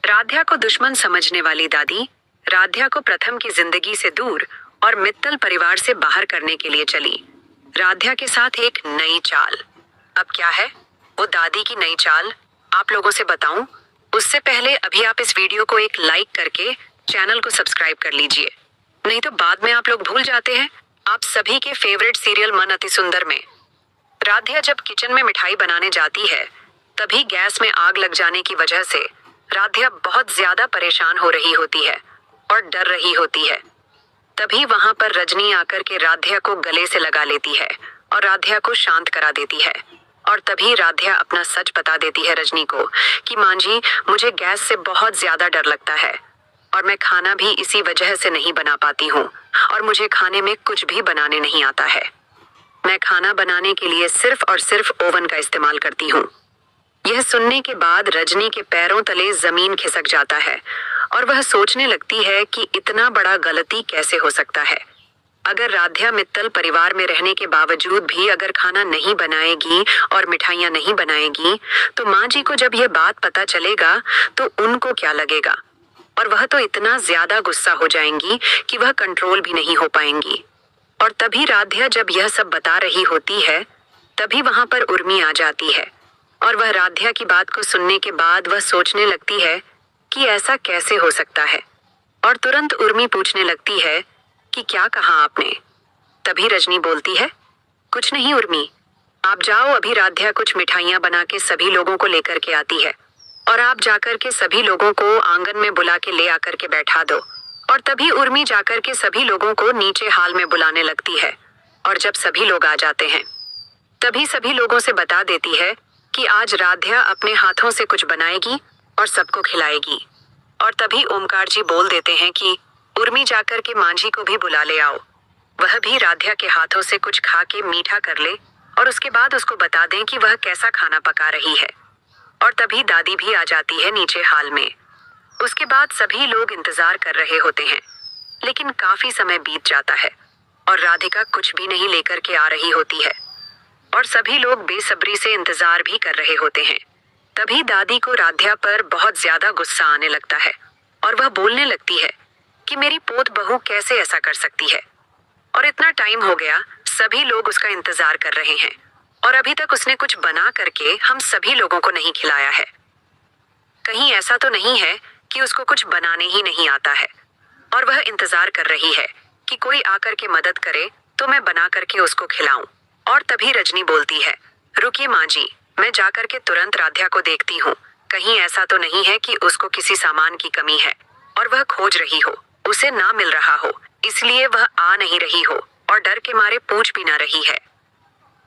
राध्या को दुश्मन समझने वाली दादी राध्या को प्रथम की जिंदगी से दूर और मित्तल परिवार से बाहर करने के लिए चली। राध्या के साथ एक नई चाल। अब क्या है वो दादी की नई चाल, आप लोगों से बताऊं? उससे पहले अभी आप इस वीडियो को एक लाइक करके चैनल को सब्सक्राइब कर लीजिए, नहीं तो बाद में आप लोग भूल जाते हैं आप सभी के फेवरेट सीरियल मन अति सुंदर में। राध्या जब किचन में मिठाई बनाने जाती है तभी गैस में आग लग जाने की वजह से राध्या बहुत ज्यादा परेशान हो रही होती है और डर रही होती है। तभी वहां पर रजनी आकर के राध्या को गले से लगा लेती है और राध्या को शांत करा देती है। और तभी राध्या अपना सच बता देती है रजनी को कि मां जी, मुझे गैस से बहुत ज्यादा डर लगता है और मैं खाना भी इसी वजह से नहीं बना पाती हूँ और मुझे खाने में कुछ भी बनाने नहीं आता है। मैं खाना बनाने के लिए सिर्फ और सिर्फ ओवन का इस्तेमाल करती हूँ। यह सुनने के बाद रजनी के पैरों तले जमीन खिसक जाता है और वह सोचने लगती है कि इतना बड़ा गलती कैसे हो सकता है। अगर राध्या मित्तल परिवार में रहने के बावजूद भी अगर खाना नहीं बनाएगी और मिठाइयाँ नहीं बनाएगी तो माँ जी को जब यह बात पता चलेगा तो उनको क्या लगेगा, और वह तो इतना ज्यादा गुस्सा हो जाएंगी कि वह कंट्रोल भी नहीं हो पाएंगी। और तभी राध्या जब यह सब बता रही होती है तभी वहां पर उर्मी आ जाती है और वह राध्या की बात को सुनने के बाद वह सोचने लगती है कि ऐसा कैसे हो सकता है, और तुरंत उर्मी पूछने लगती है कि क्या कहा आपने। तभी रजनी बोलती है, कुछ नहीं उर्मी, आप जाओ, अभी राध्या कुछ मिठाइयाँ बना के सभी लोगों को लेकर के आती है और आप जाकर के सभी लोगों को आंगन में बुला के ले आकर के बैठा दो। और तभी उर्मी जाकर के सभी लोगों को नीचे हाल में बुलाने लगती है और जब सभी लोग आ जाते हैं तभी सभी लोगों से बता देती है कि आज राध्या अपने हाथों से कुछ बनाएगी और सबको खिलाएगी। और तभी ओमकार जी बोल देते हैं कि उर्मी जाकर के मांझी को भी बुला ले आओ, वह भी राध्या के हाथों से कुछ खा के मीठा कर ले और उसके बाद उसको बता दें कि वह कैसा खाना पका रही है। और तभी दादी भी आ जाती है नीचे हाल में। उसके बाद सभी लोग इंतजार कर रहे होते हैं, लेकिन काफी समय बीत जाता है और राधिका कुछ भी नहीं लेकर के आ रही होती है और सभी लोग बेसब्री से इंतजार भी कर रहे होते हैं। तभी दादी को राध्या पर बहुत ज्यादा गुस्सा आने लगता है और वह बोलने लगती है कि मेरी पोत बहू कैसे ऐसा कर सकती है, और इतना टाइम हो गया, सभी लोग उसका इंतजार कर रहे हैं और अभी तक उसने कुछ बना करके हम सभी लोगों को नहीं खिलाया है। कहीं ऐसा तो नहीं है कि उसको कुछ बनाने ही नहीं आता है और वह इंतजार कर रही है कि कोई आकर के मदद करे तो मैं बना करके उसको खिलाऊं। और तभी रजनी बोलती है, रुकिए माँ जी, मैं जाकर के तुरंत राध्या को देखती हूँ, कहीं ऐसा तो नहीं है कि उसको किसी सामान की कमी है और वह खोज रही हो, उसे ना मिल रहा हो, इसलिए वह आ नहीं रही हो और डर के मारे पूछ भी ना रही है।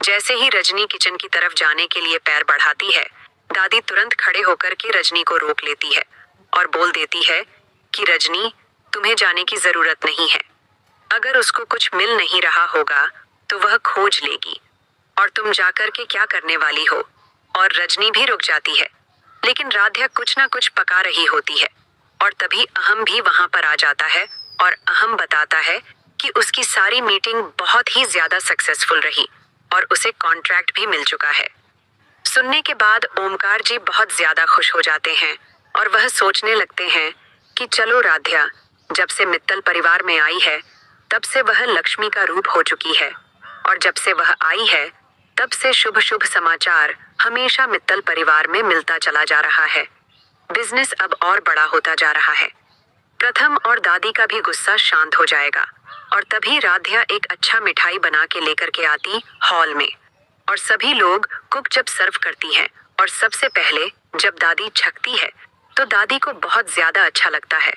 जैसे ही रजनी किचन की तरफ जाने के लिए पैर बढ़ाती है, दादी तुरंत खड़े होकर के रजनी को रोक लेती है और बोल देती है कि रजनी, तुम्हें जाने की जरूरत नहीं है, अगर उसको कुछ मिल नहीं रहा होगा तो वह खोज लेगी और तुम जाकर के क्या करने वाली हो। और रजनी भी रुक जाती है, लेकिन राध्या कुछ ना कुछ पका रही होती है और तभी अहम भी वहां पर आ जाता है और अहम बताता है कि उसकी सारी मीटिंग बहुत ही ज्यादा सक्सेसफुल रही और उसे कॉन्ट्रैक्ट भी मिल चुका है। सुनने के बाद ओमकार जी बहुत ज्यादा खुश हो जाते हैं और वह सोचने लगते हैं कि चलो राध्या जब से मित्तल परिवार में आई है तब से वह लक्ष्मी का रूप हो चुकी है और जब से वह आई है तब से शुभ शुभ समाचार हमेशा मित्तल परिवार में मिलता चला जा रहा है। बिजनेस अब और बड़ा होता जा रहा है। प्रथम और दादी का भी गुस्सा शांत हो जाएगा और तभी राध्या एक अच्छा मिठाई बना के लेकर के आती हॉल में और सभी लोग कुक जब सर्व करती हैं और सबसे पहले जब दादी छकती है तो दादी को बहुत ज्यादा अच्छा लगता है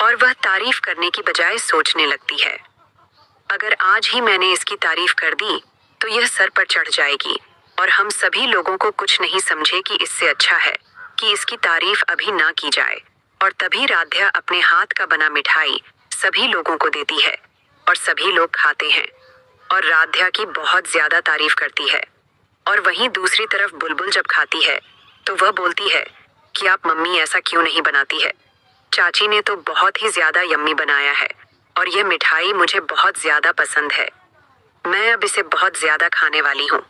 और वह तारीफ करने की बजाय सोचने लगती है, अगर आज ही मैंने इसकी तारीफ कर दी तो यह सर पर चढ़ जाएगी और हम सभी लोगों को कुछ नहीं समझे कि इससे अच्छा है कि इसकी तारीफ अभी ना की जाए। और तभी राध्या अपने हाथ का बना मिठाई सभी लोगों को देती है और सभी लोग खाते हैं और राध्या की बहुत ज्यादा तारीफ करती है। और वहीं दूसरी तरफ बुलबुल जब खाती है तो वह बोलती है कि आप मम्मी ऐसा क्यों नहीं बनाती है, चाची ने तो बहुत ही ज्यादा यम्मी बनाया है और यह मिठाई मुझे बहुत ज्यादा पसंद है, मैं अब इसे बहुत ज्यादा खाने वाली हूँ।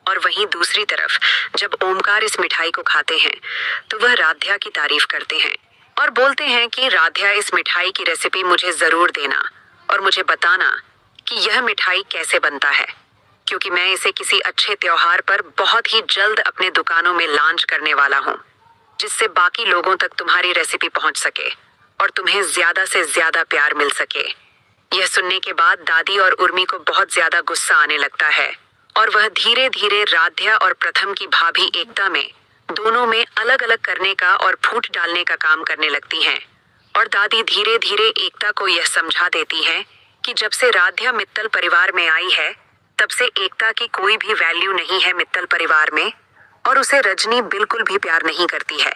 और वहीं दूसरी तरफ जब ओमकार इस मिठाई को खाते हैं तो वह राध्या की तारीफ करते हैं और बोलते हैं कि राध्या, इस मिठाई की रेसिपी मुझे जरूर देना और मुझे बताना कि यह मिठाई कैसे बनता है, क्योंकि मैं इसे किसी अच्छे त्योहार पर बहुत ही जल्द अपने दुकानों में लॉन्च करने वाला हूँ, जिससे बाकी लोगों तक तुम्हारी रेसिपी पहुंच सके और तुम्हें ज्यादा से ज्यादा प्यार मिल सके। यह सुनने के बाद दादी और उर्मी को बहुत ज्यादा गुस्सा आने लगता है और वह धीरे धीरे राध्या और प्रथम की भाभी एकता में दोनों में अलग अलग करने का और फूट डालने का काम करने लगती हैं। और दादी धीरे धीरे एकता को यह समझा देती है कि जब से राध्या मित्तल परिवार में आई है, तब से एकता की कोई भी वैल्यू नहीं है मित्तल परिवार में और उसे रजनी बिल्कुल भी प्यार नहीं करती है।